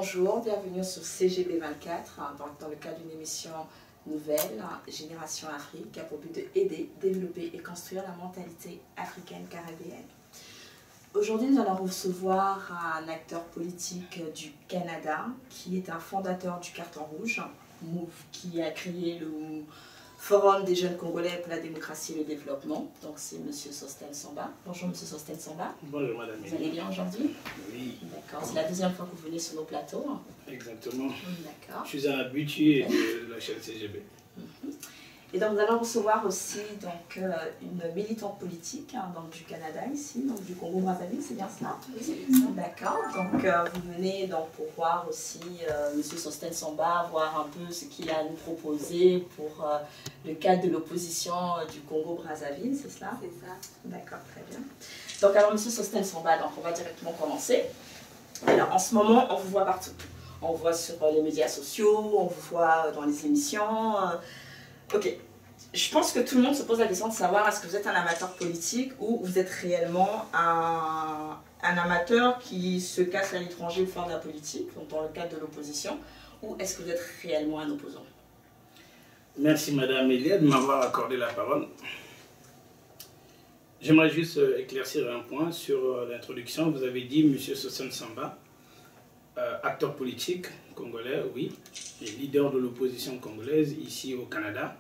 Bonjour, bienvenue sur CGB 24, dans le cadre d'une émission nouvelle, Génération Afrique, qui a pour but d'aider, développer et construire la mentalité africaine caribéenne. Aujourd'hui, nous allons recevoir un acteur politique du Canada, qui est un fondateur du Carton Rouge, qui a créé le Forum des jeunes Congolais pour la démocratie et le développement. Donc c'est M. Sostène Samba. Bonjour M. Sostène Samba. Bonjour Madame. Vous allez bien aujourd'hui? Oui. D'accord, c'est la deuxième fois que vous venez sur nos plateaux. Exactement. D'accord. Je suis un habitué de la chaîne CGB. Et donc nous allons recevoir aussi une militante politique du Canada ici, donc du Congo-Brazzaville, c'est bien cela? Oui, c'est bien ça. D'accord, donc vous venez pour voir aussi M. Sostène Samba, voir un peu ce qu'il a à nous proposer pour le cadre de l'opposition du Congo-Brazzaville, c'est cela? C'est ça. D'accord, très bien. Donc alors M. Sostène Samba, donc on va directement commencer. Alors en ce moment, on vous voit partout. On vous voit sur les médias sociaux, on vous voit dans les émissions. Ok, je pense que tout le monde se pose la question de savoir est-ce que vous êtes un amateur politique ou vous êtes réellement un amateur qui se casse à l'étranger pour faire de la politique, donc dans le cadre de l'opposition, ou est-ce que vous êtes réellement un opposant? Merci Madame Elia de m'avoir accordé la parole. J'aimerais juste éclaircir un point sur l'introduction. Vous avez dit M. Sostène Samba, acteur politique congolais, oui, et leader de l'opposition congolaise ici au Canada,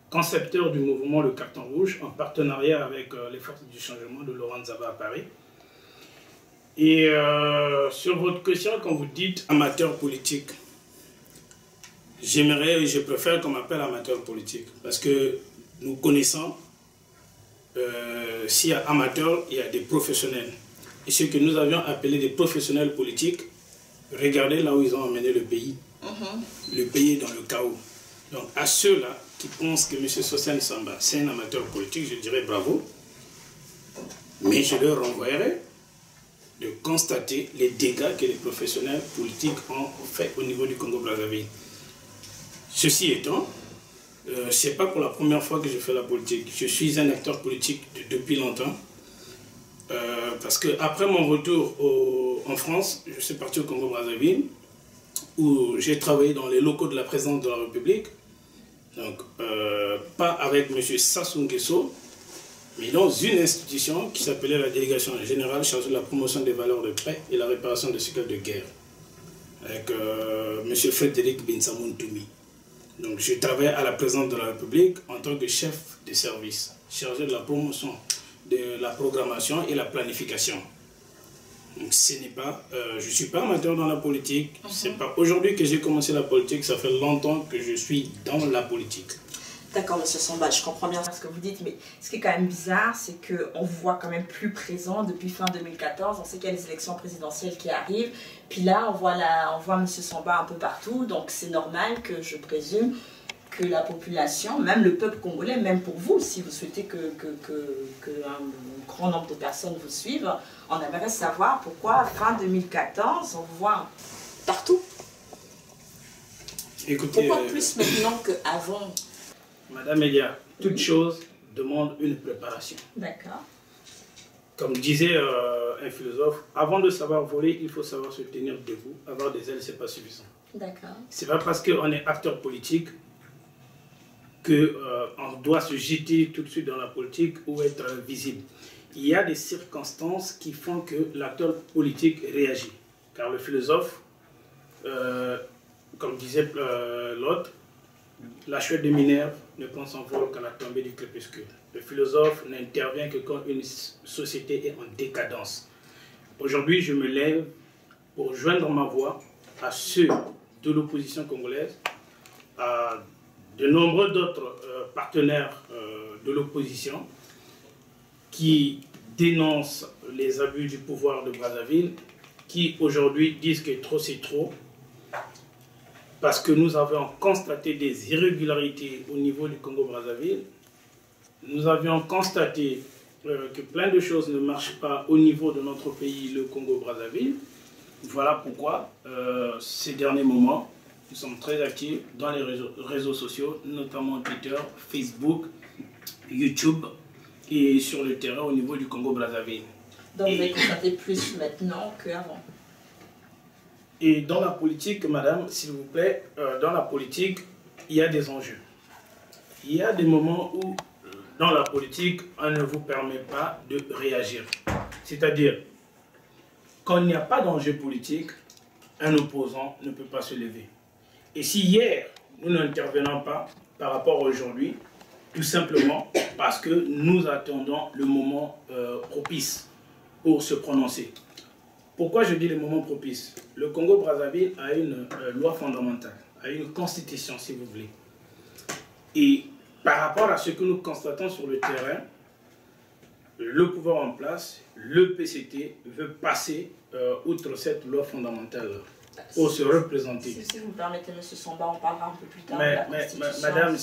concepteur du mouvement Le Carton Rouge en partenariat avec les forces du changement de Laurent Gbagbo à Paris. Et sur votre question, quand vous dites amateur politique, j'aimerais et je préfère qu'on m'appelle amateur politique parce que nous connaissons, s'il y a amateur, il y a des professionnels. Et ce que nous avions appelé des professionnels politiques, regardez là où ils ont emmené le pays. Le pays est dans le chaos. Donc à ceux-là qui pensent que M. Sostène Samba, c'est un amateur politique, je dirais bravo. Mais je leur renvoyerai de constater les dégâts que les professionnels politiques ont fait au niveau du Congo-Brazzaville. Ceci étant, ce n'est pas pour la première fois que je fais la politique. Je suis un acteur politique depuis longtemps. Parce qu'après mon retour en France, je suis parti au Congo-Brazzaville, où j'ai travaillé dans les locaux de la présidence de la République. Donc, pas avec M. Sassou Nguesso, mais dans une institution qui s'appelait la Délégation générale chargée de la promotion des valeurs de paix et la réparation des séquelles de guerre, avec M. Frédéric Binsamoun-Toumi. Donc, je travaillais à la présidence de la République en tant que chef de service, chargé de la promotion de la programmation et la planification. Donc ce n'est pas, je ne suis pas amateur dans la politique, c'est pas aujourd'hui que j'ai commencé la politique, ça fait longtemps que je suis dans la politique. D'accord, M. Samba, je comprends bien ce que vous dites, mais ce qui est quand même bizarre, c'est qu'on vous voit quand même plus présent depuis fin 2014, on sait qu'il y a les élections présidentielles qui arrivent, puis là on voit M. Samba un peu partout, donc c'est normal que je présume que la population, même le peuple congolais, même pour vous, si vous souhaitez un grand nombre de personnes vous suivent, on aimerait savoir pourquoi, fin 2014, on vous voit partout. Écoutez, pourquoi plus maintenant qu'avant? Madame Elia, toute chose demande une préparation. D'accord. Comme disait un philosophe, avant de savoir voler, il faut savoir se tenir debout. Avoir des ailes, ce n'est pas suffisant. D'accord. Ce n'est pas parce qu'on est acteur politique qu'on doit se jeter tout de suite dans la politique ou être visible. Il y a des circonstances qui font que l'acteur politique réagit. Car le philosophe, comme disait l'autre, la chouette de Minerve ne prend son vol qu'à la tombée du crépuscule. Le philosophe n'intervient que quand une société est en décadence. Aujourd'hui, je me lève pour joindre ma voix à ceux de l'opposition congolaise, à de nombreux d'autres partenaires de l'opposition qui dénoncent les abus du pouvoir de Brazzaville, qui aujourd'hui disent que trop c'est trop, parce que nous avons constaté des irrégularités au niveau du Congo-Brazzaville. Nous avions constaté que plein de choses ne marchent pas au niveau de notre pays, le Congo-Brazzaville. Voilà pourquoi, ces derniers moments, nous sommes très actifs dans les réseaux sociaux, notamment Twitter, Facebook, YouTube et sur le terrain au niveau du Congo-Brazzaville. Donc vous avez constaté plus maintenant qu'avant? Et dans la politique, madame, s'il vous plaît, dans la politique, il y a des enjeux. Il y a des moments où, dans la politique, on ne vous permet pas de réagir. C'est-à-dire, quand il n'y a pas d'enjeu politique, un opposant ne peut pas se lever. Et si hier, nous n'intervenons pas par rapport à aujourd'hui, tout simplement parce que nous attendons le moment propice pour se prononcer. Pourquoi je dis le moment propice? Le Congo-Brazzaville a une loi fondamentale, a une constitution, si vous voulez. Et par rapport à ce que nous constatons sur le terrain, le pouvoir en place, le PCT, veut passer outre cette loi fondamentale pour se représenter. Si vous me permettez, M. Somba, on parlera un peu plus tard. Madame,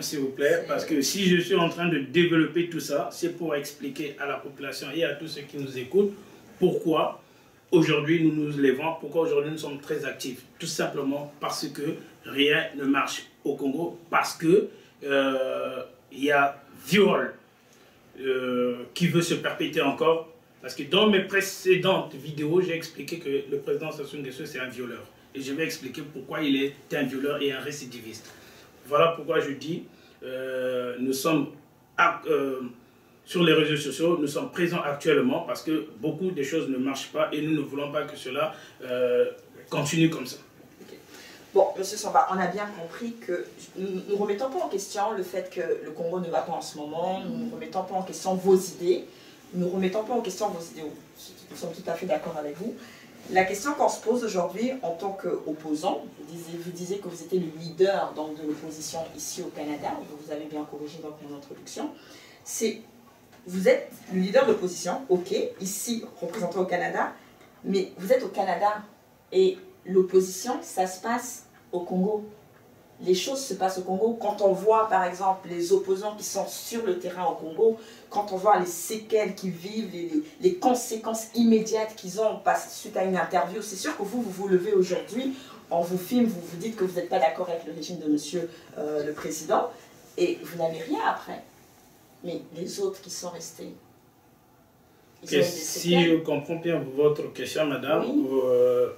s'il vous plaît, parce que si je suis en train de développer tout ça, c'est pour expliquer à la population et à tous ceux qui nous écoutent pourquoi aujourd'hui nous nous levons, pourquoi aujourd'hui nous sommes très actifs. Tout simplement parce que rien ne marche au Congo, parce que il y a viol qui veut se perpétuer encore. Parce que dans mes précédentes vidéos, j'ai expliqué que le président Sassou Nguesso, c'est un violeur. Et je vais expliquer pourquoi il est un violeur et un récidiviste. Voilà pourquoi je dis, nous sommes sur les réseaux sociaux, nous sommes présents actuellement parce que beaucoup de choses ne marchent pas et nous ne voulons pas que cela continue comme ça. Okay. Bon, M. Somba, on a bien compris que nous ne remettons pas en question le fait que le Congo ne va pas en ce moment, nous ne remettons pas en question vos idées. Nous ne remettons pas en question vos idées, nous sommes tout à fait d'accord avec vous. La question qu'on se pose aujourd'hui en tant qu'opposant, vous disiez que vous étiez le leader donc, de l'opposition ici au Canada, vous avez bien corrigé dans mon introduction, c'est, vous êtes le leader de l'opposition, ok, ici représenté au Canada, mais vous êtes au Canada et l'opposition, ça se passe au Congo. Les choses se passent au Congo. Quand on voit, par exemple, les opposants qui sont sur le terrain au Congo, quand on voit les séquelles qu'ils vivent, les conséquences immédiates qu'ils ont suite à une interview, c'est sûr que vous vous levez aujourd'hui, on vous filme, vous vous dites que vous n'êtes pas d'accord avec le régime de monsieur le président, et vous n'avez rien après. Mais les autres qui sont restés, si je comprends bien votre question, madame, oui.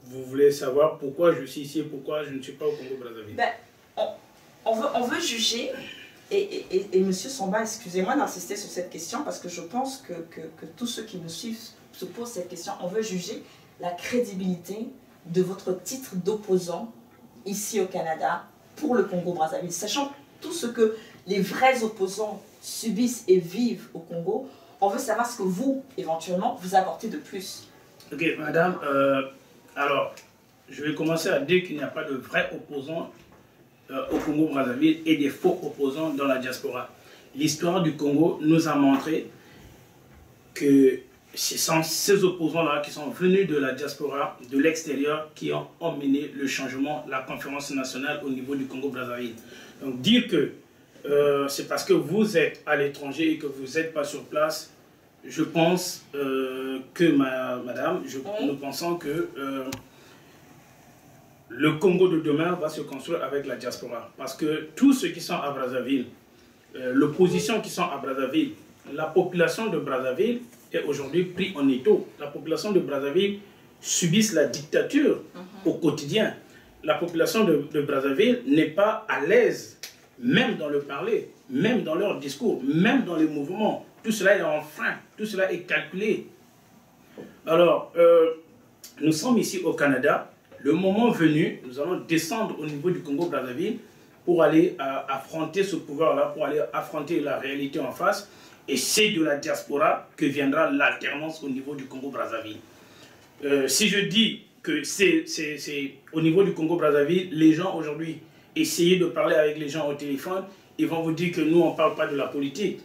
Vous voulez savoir pourquoi je suis ici et pourquoi je ne suis pas au Congo-Brazzaville? Ben, on veut juger, et M. Somba, excusez-moi d'insister sur cette question, parce que je pense que tous ceux qui nous suivent se posent cette question. On veut juger la crédibilité de votre titre d'opposant ici au Canada pour le Congo-Brazzaville, sachant tout ce que les vrais opposants subissent et vivent au Congo. On veut savoir ce que vous, éventuellement, vous apportez de plus. Ok, madame, alors, je vais commencer à dire qu'il n'y a pas de vrais opposants au Congo-Brazzaville et des faux opposants dans la diaspora. L'histoire du Congo nous a montré que ce sont ces opposants-là qui sont venus de la diaspora, de l'extérieur, qui ont emmené le changement, la conférence nationale au niveau du Congo-Brazzaville. Donc dire que c'est parce que vous êtes à l'étranger et que vous n'êtes pas sur place, je pense que, madame, nous pensons que le Congo de demain va se construire avec la diaspora. Parce que tous ceux qui sont à Brazzaville, l'opposition qui sont à Brazzaville, la population de Brazzaville est aujourd'hui prise en étau. La population de Brazzaville subit la dictature au quotidien. La population de Brazzaville n'est pas à l'aise, même dans le parler, même dans leur discours, même dans les mouvements. Tout cela est en frein, tout cela est calculé. Alors, nous sommes ici au Canada. Le moment venu, nous allons descendre au niveau du Congo-Brazzaville pour aller affronter ce pouvoir-là, pour aller affronter la réalité en face. Et c'est de la diaspora que viendra l'alternance au niveau du Congo-Brazzaville. Si je dis que c'est au niveau du Congo-Brazzaville, les gens aujourd'hui, essayez de parler avec les gens au téléphone, ils vont vous dire que nous, on ne parle pas de la politique.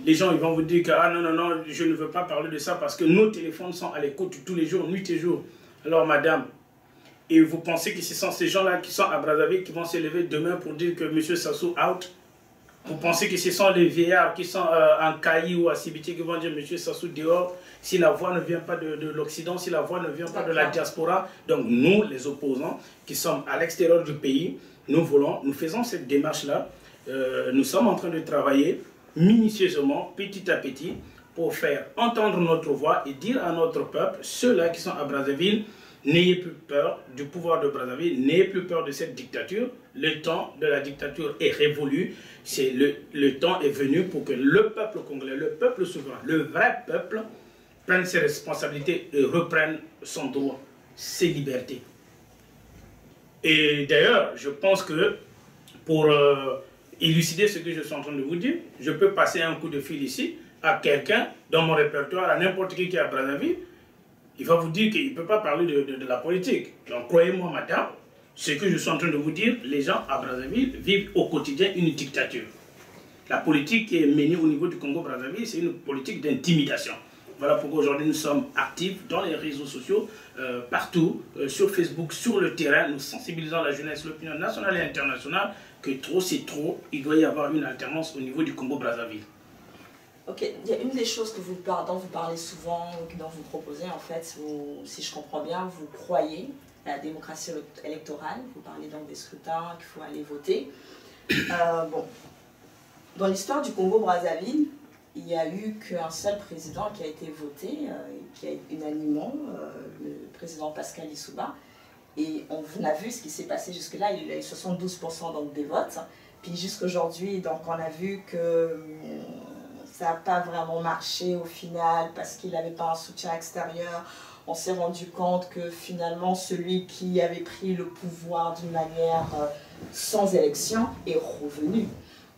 Les gens, ils vont vous dire que ah, non, non, non, je ne veux pas parler de ça parce que nos téléphones sont à l'écoute tous les jours, nuit et jour. Alors, madame, et vous pensez que ce sont ces gens-là qui sont à Brazzaville qui vont se lever demain pour dire que M. Sassou out? Vous pensez que ce sont les vieillards qui sont en Kayi ou à Sibiti qui vont dire M. Sassou dehors si la voix ne vient pas de l'Occident, si la voix ne vient pas de la diaspora? Donc nous, les opposants qui sommes à l'extérieur du pays, nous faisons cette démarche-là. Nous sommes en train de travailler minutieusement, petit à petit, pour faire entendre notre voix et dire à notre peuple, ceux-là qui sont à Brazzaville, N'ayez plus peur du pouvoir de Brazzaville, n'ayez plus peur de cette dictature. Le temps de la dictature est révolu. Le temps est venu pour que le peuple congolais, le peuple souverain, le vrai peuple, prenne ses responsabilités et reprenne son droit, ses libertés. Et d'ailleurs, je pense que pour élucider ce que je suis en train de vous dire, je peux passer un coup de fil ici à quelqu'un dans mon répertoire, à n'importe qui est à Brazzaville. Il va vous dire qu'il ne peut pas parler de la politique. Donc croyez-moi, madame, ce que je suis en train de vous dire, les gens à Brazzaville vivent au quotidien une dictature. La politique qui est menée au niveau du Congo-Brazzaville, c'est une politique d'intimidation. Voilà pourquoi aujourd'hui nous sommes actifs dans les réseaux sociaux, partout, sur Facebook, sur le terrain. Nous sensibilisons la jeunesse, l'opinion nationale et internationale, que trop c'est trop, il doit y avoir une alternance au niveau du Congo-Brazzaville. Ok, il y a une des choses que dont vous parlez souvent, dont vous proposez en fait, si je comprends bien, vous croyez à la démocratie électorale, vous parlez donc des scrutins, qu'il faut aller voter. Bon, dans l'histoire du Congo-Brazzaville, il n'y a eu qu'un seul président qui a été voté, qui a unanimement, le président Pascal Lissouba. Et on a vu ce qui s'est passé jusque-là, il a eu 72% donc, des votes. Puis jusqu'aujourd'hui, donc on a vu que ça n'a pas vraiment marché au final parce qu'il n'avait pas un soutien extérieur. On s'est rendu compte que finalement celui qui avait pris le pouvoir d'une manière sans élection est revenu.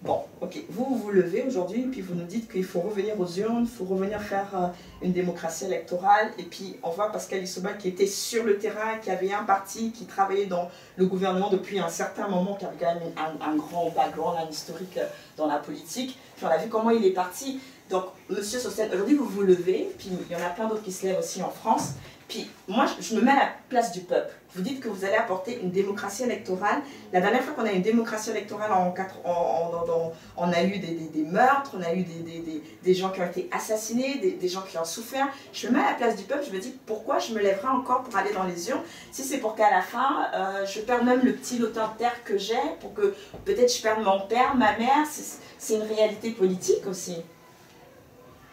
Bon, ok, vous vous levez aujourd'hui, puis vous nous dites qu'il faut revenir aux urnes, il faut revenir faire une démocratie électorale, et puis on voit Pascal Lissouba qui était sur le terrain, qui avait un parti, qui travaillait dans le gouvernement depuis un certain moment, qui avait quand même un grand background, un historique dans la politique, puis on a vu comment il est parti. Donc, Monsieur Sosten, aujourd'hui vous vous levez, puis il y en a plein d'autres qui se lèvent aussi en France, puis moi je me mets à la place du peuple. Vous dites que vous allez apporter une démocratie électorale. La dernière fois qu'on a eu une démocratie électorale, on a eu des meurtres, on a eu des gens qui ont été assassinés, des gens qui ont souffert. Je me mets à la place du peuple, je me dis pourquoi je me lèverai encore pour aller dans les urnes si c'est pour qu'à la fin, je perde même le petit lottin de terre que j'ai, pour que peut-être je perde mon père, ma mère. C'est une réalité politique aussi.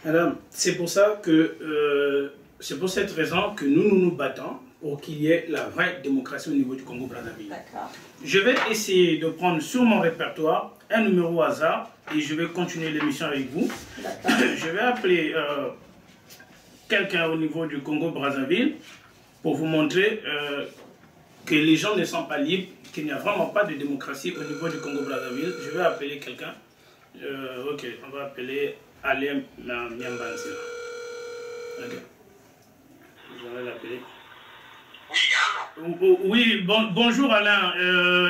Madame, c'est pour ça que, c'est pour cette raison que nous battons pour qu'il y ait la vraie démocratie au niveau du Congo-Brazzaville. Je vais essayer de prendre sur mon répertoire un numéro au hasard et je vais continuer l'émission avec vous. Je vais appeler quelqu'un au niveau du Congo-Brazzaville pour vous montrer que les gens ne sont pas libres, qu'il n'y a vraiment pas de démocratie au niveau du Congo-Brazzaville. Je vais appeler quelqu'un. Ok, on va appeler Alain Nyambanzi. Ok. Je vais l'appeler. Oui, bonjour Alain.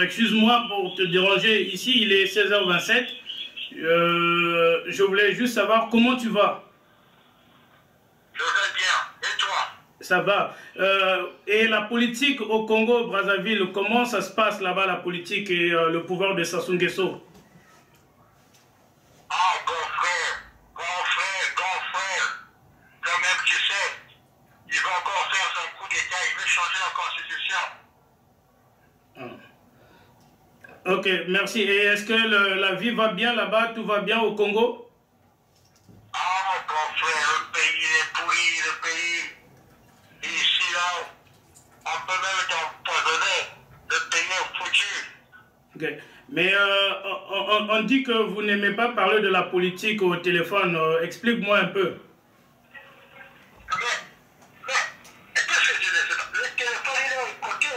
Excuse-moi pour te déranger. Ici, il est 16h27. Je voulais juste savoir comment tu vas. Je vais bien. Et toi? Ça va. Et la politique au Congo-Brazzaville, comment ça se passe là-bas, la politique et le pouvoir de Sassou Nguesso? Ah, quand même, tu sais, il va encore faire son coup d'État, il veut changer la constitution. Ok, merci. Et est-ce que la vie va bien là-bas? Tout va bien au Congo? Ah, grand frère, le pays est pourri, le pays. Ici, là, on peut même t'empoisonner. Le pays est foutu. Ok. Mais on dit que vous n'aimez pas parler de la politique au téléphone. Explique-moi un peu. Mais, qu'est-ce que je dis? Le téléphone, il est à côté.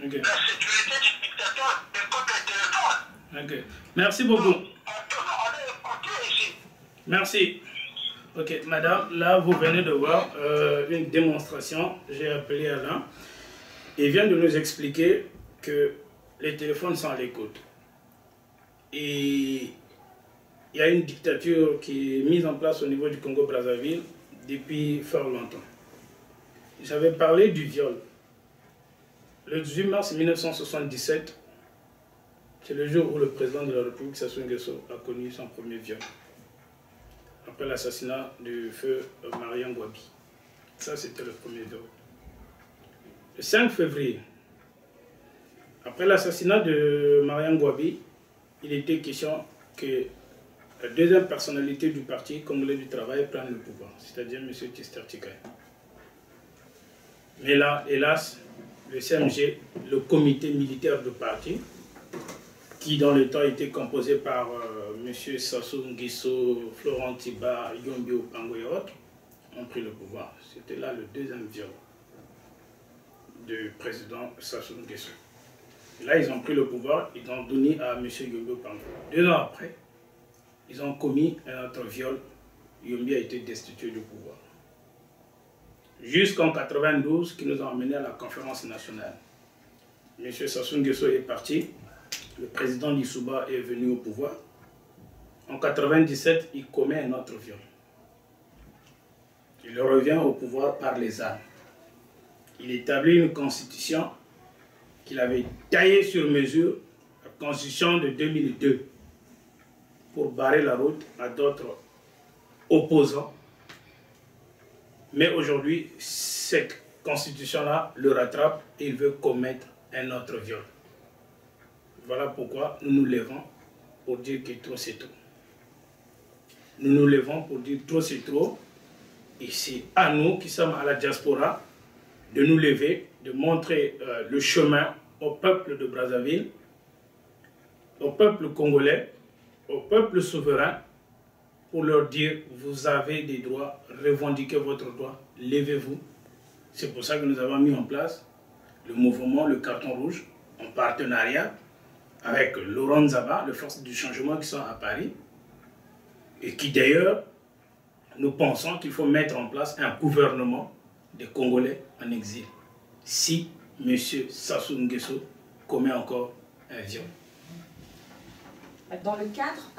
Okay. La sécurité du dictateur écoute le téléphone. Ok. Merci beaucoup. On est écouté ici. Merci. Ok, madame, là, vous venez de voir une démonstration. J'ai appelé Alain. Il vient de nous expliquer que les téléphones sont à l'écoute. Et il y a une dictature qui est mise en place au niveau du Congo-Brazzaville depuis fort longtemps. J'avais parlé du viol. Le 18 mars 1977, c'est le jour où le président de la République, Sassou Nguesso, a connu son premier viol. Après l'assassinat du feu Mariam Gwabi. Ça, c'était le premier viol. Le 5 février, après l'assassinat de Mariam Gwabi, il était question que la deuxième personnalité du parti congolais du travail prenne le pouvoir, c'est-à-dire M. Tchister Tshikaye. Mais là, hélas, le CMG, le comité militaire du parti, qui dans le temps était composé par M. Sassou Nguesso, Florent Tiba, Yombi Opango et autres, ont pris le pouvoir. C'était là le deuxième viol du président Sassou Nguesso. Là, ils ont pris le pouvoir, ils ont donné à M. Yombi Opango. 2 ans après, ils ont commis un autre viol. Yombi a été destitué du pouvoir. Jusqu'en 92, qui nous a emmenés à la conférence nationale. M. Sassou Nguesso est parti, le président Lissouba est venu au pouvoir. En 97, il commet un autre viol. Il revient au pouvoir par les armes. Il établit une constitution qu'il avait taillée sur mesure, la constitution de 2002, pour barrer la route à d'autres opposants. Mais aujourd'hui, cette constitution-là le rattrape et il veut commettre un autre viol. Voilà pourquoi nous nous levons pour dire que trop c'est trop. Nous nous levons pour dire trop c'est trop. Et c'est à nous qui sommes à la diaspora de nous lever, de montrer le chemin au peuple de Brazzaville, au peuple congolais, au peuple souverain, pour leur dire, vous avez des droits, revendiquez votre droit, levez-vous. C'est pour ça que nous avons mis en place le mouvement, le carton rouge, en partenariat avec Laurent Nzaba, les forces du changement qui sont à Paris, et qui d'ailleurs, nous pensons qu'il faut mettre en place un gouvernement des Congolais en exil, si M. Sassou Nguesso commet encore un viol. Dans le cadre,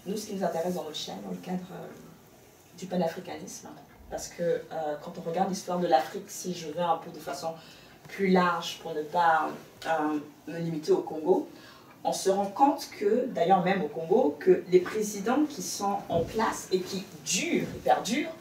nous, ce qui nous intéresse dans notre chaîne, dans le cadre du panafricanisme, parce que quand on regarde l'histoire de l'Afrique, si je vais un peu de façon plus large pour ne pas me limiter au Congo, on se rend compte que, d'ailleurs même au Congo, que les présidents qui sont en place et qui durent et perdurent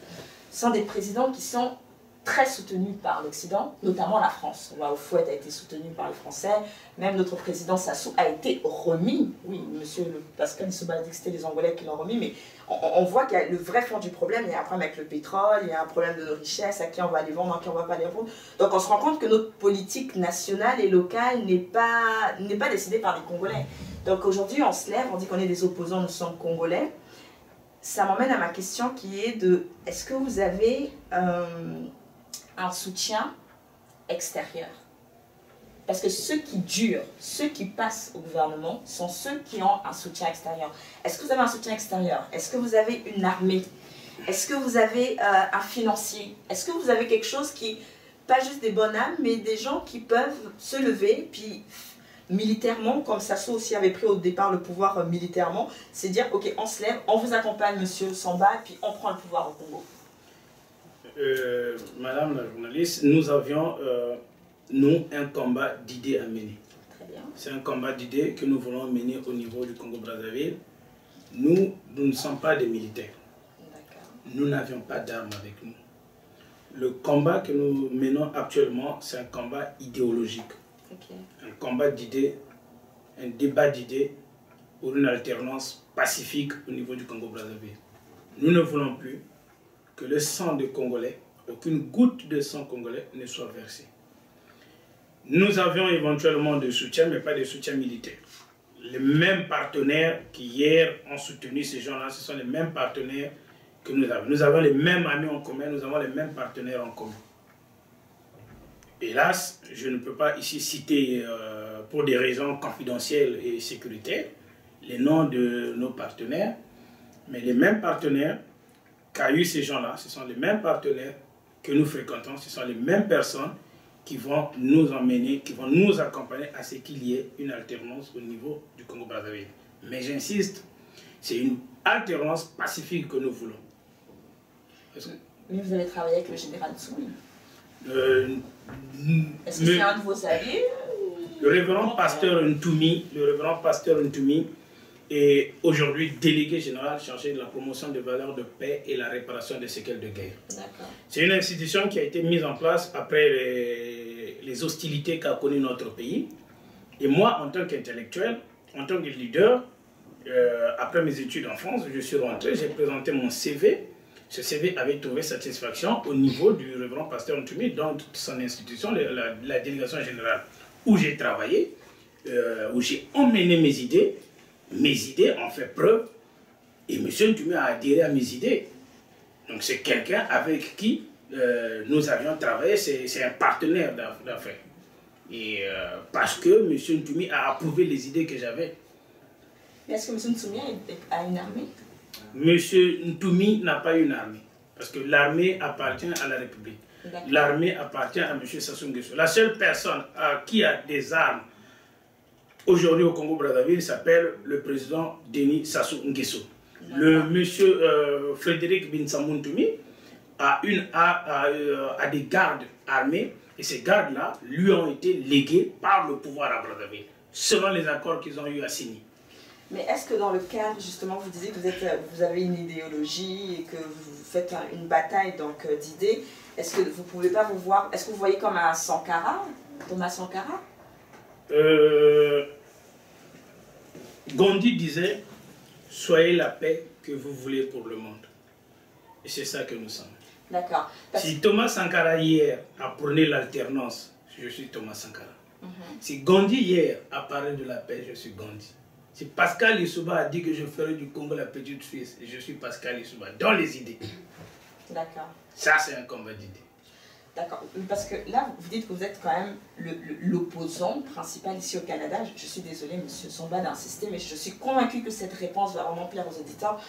sont des présidents qui sont très soutenus par l'Occident, notamment la France. Fouet a été soutenu par les Français, même notre président Sassou a été remis. Oui, monsieur Pascal Lissouba a dit que c'était les Angolais qui l'ont remis, mais on voit qu'il y a le vrai fond du problème. Il y a un problème avec le pétrole, il y a un problème de nos richesses, à qui on va les vendre, à qui on ne va pas les vendre. Donc on se rend compte que notre politique nationale et locale n'est pas décidée par les Congolais. Donc aujourd'hui on se lève, on dit qu'on est des opposants, nous sommes Congolais. Ça m'emmène à ma question qui est de, est-ce que vous avez un soutien extérieur? Parce que ceux qui durent, ceux qui passent au gouvernement sont ceux qui ont un soutien extérieur. Est-ce que vous avez un soutien extérieur? Est-ce que vous avez une armée? Est-ce que vous avez un financier? Est-ce que vous avez quelque chose qui, pas juste des bonnes âmes, mais des gens qui peuvent se lever, puis militairement, comme Sassou aussi avait pris au départ le pouvoir militairement, c'est dire, ok, on se lève, on vous accompagne, monsieur Samba, et puis on prend le pouvoir au Congo. Madame la journaliste, nous avions, nous, un combat d'idées à mener. Très bien. C'est un combat d'idées que nous voulons mener au niveau du Congo-Brazzaville. Nous ne sommes pas des militaires. Nous n'avions pas d'armes avec nous. Le combat que nous menons actuellement, c'est un combat idéologique. Okay. Un combat d'idées, un débat d'idées pour une alternance pacifique au niveau du Congo-Brazzaville. Nous ne voulons plus que le sang des Congolais, aucune goutte de sang congolais ne soit versée. Nous avions éventuellement de soutien, mais pas de soutien militaire. Les mêmes partenaires qui hier ont soutenu ces gens-là, ce sont les mêmes partenaires que nous avons. Nous avons les mêmes amis en commun, nous avons les mêmes partenaires en commun. Hélas, je ne peux pas ici citer, pour des raisons confidentielles et sécuritaires, les noms de nos partenaires, mais les mêmes partenaires qu'a eu ces gens-là, ce sont les mêmes partenaires que nous fréquentons, ce sont les mêmes personnes qui vont nous emmener, qui vont nous accompagner à ce qu'il y ait une alternance au niveau du Congo-Brazzaville. Mais j'insiste, c'est une alternance pacifique que nous voulons. Mais vous avez travaillé avec le général Tsui. Est-ce que c'est un de vos alliés? Le révérend pasteur Ntoumi, est aujourd'hui délégué général chargé de la promotion des valeurs de paix et la réparation des séquelles de guerre. C'est une institution qui a été mise en place après les hostilités qu'a connues notre pays. Et moi, en tant qu'intellectuel, en tant que leader, après mes études en France, je suis rentré, j'ai présenté mon CV Ce CV avait trouvé satisfaction au niveau du révérend pasteur Ntoumi, dans toute son institution, la délégation générale, où j'ai travaillé, où j'ai emmené mes idées ont fait preuve, et M. Ntoumi a adhéré à mes idées. Donc c'est quelqu'un avec qui nous avions travaillé, c'est un partenaire d'affaires. Et parce que M. Ntoumi a approuvé les idées que j'avais. Mais est-ce que M. Ntoumi a une armée? M. Ntoumi n'a pas une armée. Parce que l'armée appartient à la République. L'armée appartient à M. Sassou Nguesso. La seule personne qui a des armes aujourd'hui au Congo-Brazzaville s'appelle le président Denis Sassou Nguesso. Le M. Frédéric Binsamou Ntoumi a des gardes armés. Et ces gardes-là lui ont été légués par le pouvoir à Brazzaville, selon les accords qu'ils ont eu à signer. Mais est-ce que dans le cadre, justement, vous disiez que vous avez une idéologie et que vous faites une bataille d'idées, est-ce que vous ne pouvez pas vous voir, est-ce que vous voyez comme un Sankara, Thomas Sankara? Gandhi disait, soyez la paix que vous voulez pour le monde. Et c'est ça que nous sommes. D'accord. Si Thomas Sankara hier a prôné l'alternance, je suis Thomas Sankara. Si Gandhi hier a parlé de la paix, je suis Gandhi. Si Pascal Lissouba a dit que je ferai du Congo la petite Suisse, je suis Pascal Lissouba, dans les idées. D'accord. Ça, c'est un combat d'idées. D'accord. Parce que là, vous dites que vous êtes quand même l'opposant principal ici au Canada. Je suis désolée, M. Somba, d'insister, mais je suis convaincue que cette réponse va vraiment plaire aux auditeurs.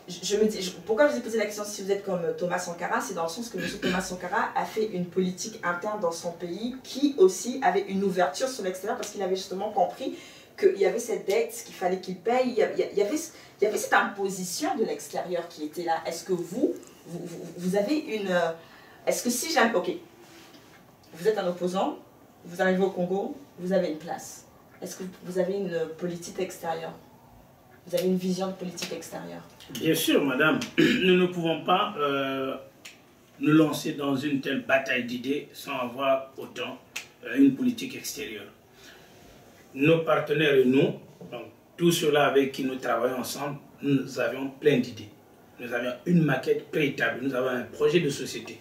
Je me dis, pourquoi je vous ai posé la question si vous êtes comme Thomas Sankara, c'est dans le sens que M. Thomas Sankara a fait une politique interne dans son pays qui aussi avait une ouverture sur l'extérieur parce qu'il avait justement compris qu'il y avait cette dette qu'il fallait qu'il paye, il y avait cette imposition de l'extérieur qui était là. Est-ce que vous avez une... Est-ce que si jamais... Ok, vous êtes un opposant, vous arrivez au Congo, vous avez une place. Est-ce que vous avez une politique extérieure? Vous avez une vision de politique extérieure? Bien sûr, madame. Nous ne pouvons pas nous lancer dans une telle bataille d'idées sans avoir autant une politique extérieure. Nos partenaires et nous, donc, tous ceux-là avec qui nous travaillons ensemble, nous avions plein d'idées. Nous avions une maquette préétablie, nous avons un projet de société.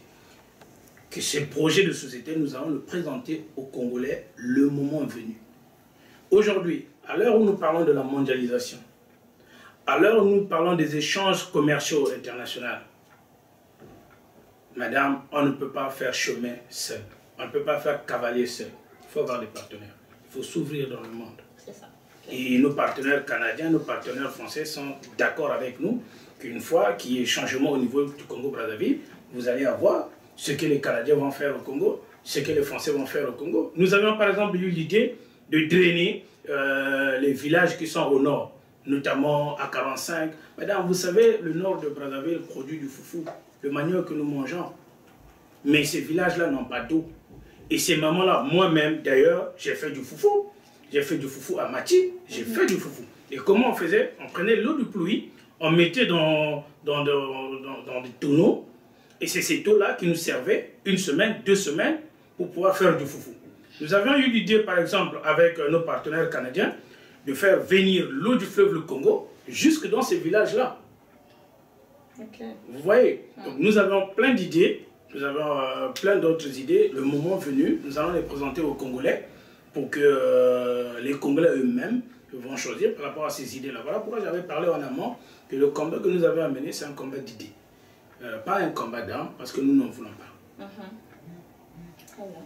Que ce projet de société, nous allons le présenter aux Congolais le moment venu. Aujourd'hui, à l'heure où nous parlons de la mondialisation, à l'heure où nous parlons des échanges commerciaux internationaux, madame, on ne peut pas faire chemin seul. On ne peut pas faire cavalier seul. Il faut avoir des partenaires. Il faut s'ouvrir dans le monde. C'est ça. Et nos partenaires canadiens, nos partenaires français sont d'accord avec nous qu'une fois qu'il y ait changement au niveau du Congo-Brazzaville, vous allez avoir ce que les Canadiens vont faire au Congo, ce que les Français vont faire au Congo. Nous avions par exemple eu l'idée de drainer les villages qui sont au nord, notamment à 45. Madame, vous savez, le nord de Brazzaville produit du foufou, le manioc que nous mangeons. Mais ces villages-là n'ont pas d'eau. Et ces mamans-là, moi-même, d'ailleurs, j'ai fait du foufou. J'ai fait du foufou à Mati, j'ai fait du foufou. Et comment on faisait? On prenait l'eau de pluie, on mettait dans des tonneaux, et c'est cette eau-là qui nous servait une semaine, 2 semaines, pour pouvoir faire du foufou. Nous avions eu l'idée, par exemple, avec nos partenaires canadiens, de faire venir l'eau du fleuve le Congo jusque dans ces villages-là. Okay. Vous voyez? Donc nous avons plein d'idées, nous avons plein d'autres idées. Le moment venu, nous allons les présenter aux Congolais pour que les Congolais eux-mêmes vont choisir par rapport à ces idées-là. Voilà pourquoi j'avais parlé en amont que le combat que nous avons amené, c'est un combat d'idées. Pas un combat d'armes, parce que nous n'en voulons pas. Très bien.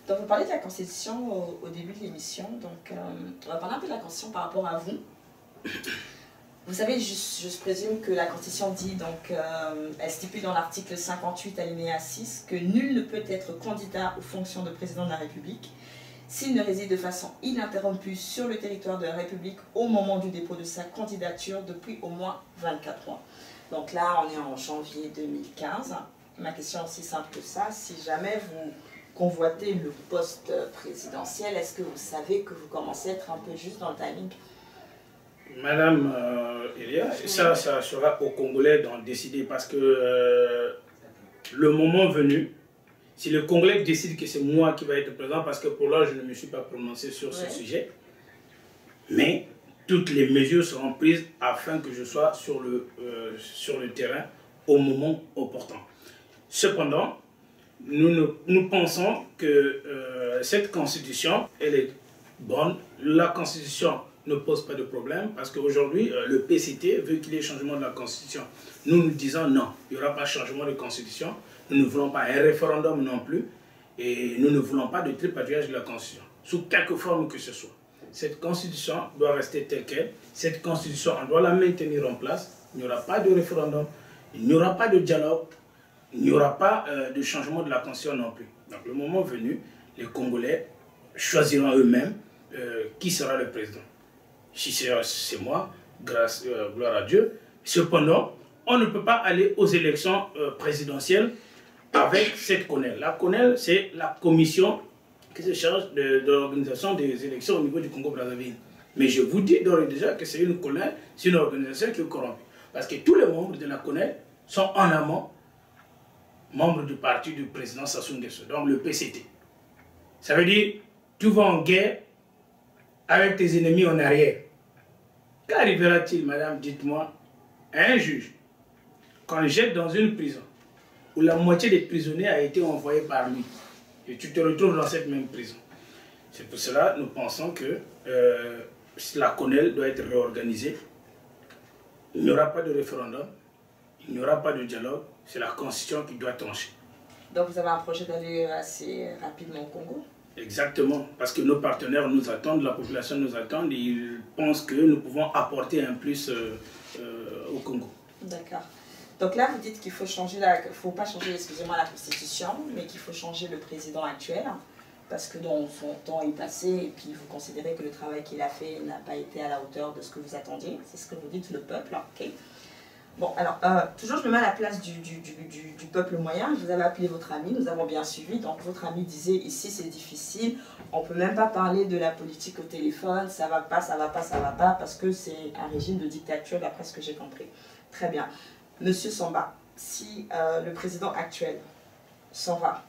Donc, vous parlez de la Constitution au début de l'émission. Donc, on va parler un peu de la Constitution par rapport à vous. Vous savez, je présume que la Constitution dit, donc, elle stipule dans l'article 58 alinéa 6 que nul ne peut être candidat aux fonctions de président de la République s'il ne réside de façon ininterrompue sur le territoire de la République au moment du dépôt de sa candidature depuis au moins 24 mois. Donc là, on est en janvier 2015. Ma question est aussi simple que ça. Si jamais vous convoitez le poste présidentiel, est-ce que vous savez que vous commencez à être un peu juste dans le timing? Madame Elia, ça sera aux Congolais d'en décider parce que le moment venu, si le Congolais décide que c'est moi qui vais être présent, parce que pour l'heure je ne me suis pas prononcé sur ce sujet, mais toutes les mesures seront prises afin que je sois sur le terrain au moment opportun. Cependant, nous pensons que cette constitution, elle est bonne. La constitution ne pose pas de problème parce qu'aujourd'hui, le PCT veut qu'il y ait changement de la constitution. Nous disons non, il n'y aura pas de changement de constitution. Nous ne voulons pas un référendum non plus. Et nous ne voulons pas de tripatouillage de la constitution, sous quelque forme que ce soit. Cette constitution doit rester telle qu'elle. Cette constitution, on doit la maintenir en place. Il n'y aura pas de référendum, il n'y aura pas de dialogue, il n'y aura pas de changement de la constitution non plus. Donc le moment venu, les Congolais choisiront eux-mêmes qui sera le président. Si c'est moi, gloire à Dieu. Cependant, on ne peut pas aller aux élections présidentielles avec cette CONEL. La CONEL, c'est la commission qui se charge de l'organisation des élections au niveau du Congo-Brazzaville. Mais je vous dis d'ores et déjà que c'est une CONEL, c'est une organisation qui est corrompue. Parce que tous les membres de la CONEL sont en amont membres du parti du président Sassou Nguesso, donc le PCT. Ça veut dire, tu vas en guerre avec tes ennemis en arrière. Qu'arrivera-t-il, madame, dites-moi, à un juge, qu'on jette dans une prison, où la moitié des prisonniers a été envoyée par lui, et tu te retrouves dans cette même prison? C'est pour cela que nous pensons que la CONEL doit être réorganisée. Il n'y aura pas de référendum, il n'y aura pas de dialogue, c'est la Constitution qui doit trancher. Donc vous avez un projet d'aller assez rapidement au Congo? Exactement, parce que nos partenaires nous attendent, la population nous attend, et ils pensent que nous pouvons apporter un plus au Congo. D'accord. Donc là, vous dites qu'il faut changer faut pas changer, excusez-moi, la Constitution, mais qu'il faut changer le président actuel, parce que dans son temps est passé, et puis vous considérez que le travail qu'il a fait n'a pas été à la hauteur de ce que vous attendiez. C'est ce que vous dites, le peuple. Ok. Bon, alors, toujours je me mets à la place du peuple moyen. Je vous avais appelé votre ami, nous avons bien suivi. Donc votre ami disait, ici c'est difficile, on ne peut même pas parler de la politique au téléphone, ça va pas, ça va pas, ça va pas, parce que c'est un régime de dictature, d'après ce que j'ai compris. Très bien. Monsieur Samba, si le président actuel s'en va,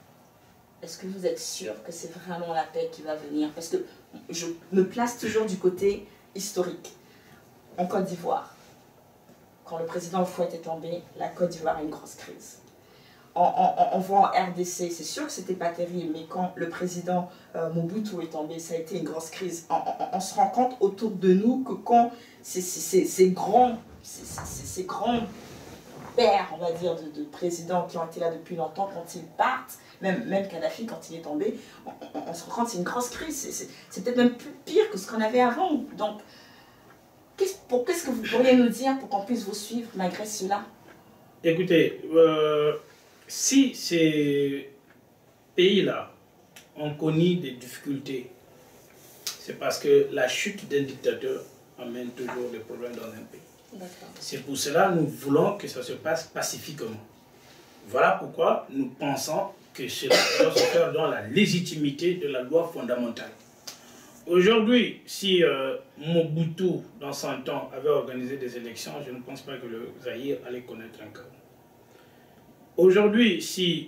est-ce que vous êtes sûr que c'est vraiment la paix qui va venir? Parce que je me place toujours du côté historique. En Côte d'Ivoire, quand le président Fouette est tombé, la Côte d'Ivoire a une grosse crise. On voit en RDC, c'est sûr que c'était pas terrible, mais quand le président Mobutu est tombé, ça a été une grosse crise. On se rend compte autour de nous que quand ces grands pères, on va dire, de présidents qui ont été là depuis longtemps, quand ils partent, même Kadhafi, quand il est tombé, on se rend compte que c'est une grosse crise. C'est peut-être même plus pire que ce qu'on avait avant. Donc, qu'est-ce que vous pourriez nous dire pour qu'on puisse vous suivre malgré cela? Écoutez, si ces pays-là ont connu des difficultés, c'est parce que la chute d'un dictateur amène toujours des problèmes dans un pays. C'est pour cela que nous voulons que ça se passe pacifiquement. Voilà pourquoi nous pensons que cela doit se faire dans la légitimité de la loi fondamentale. Aujourd'hui, si Mobutu, dans son temps, avait organisé des élections, je ne pense pas que le Zaïre allait connaître un chaos. Aujourd'hui, si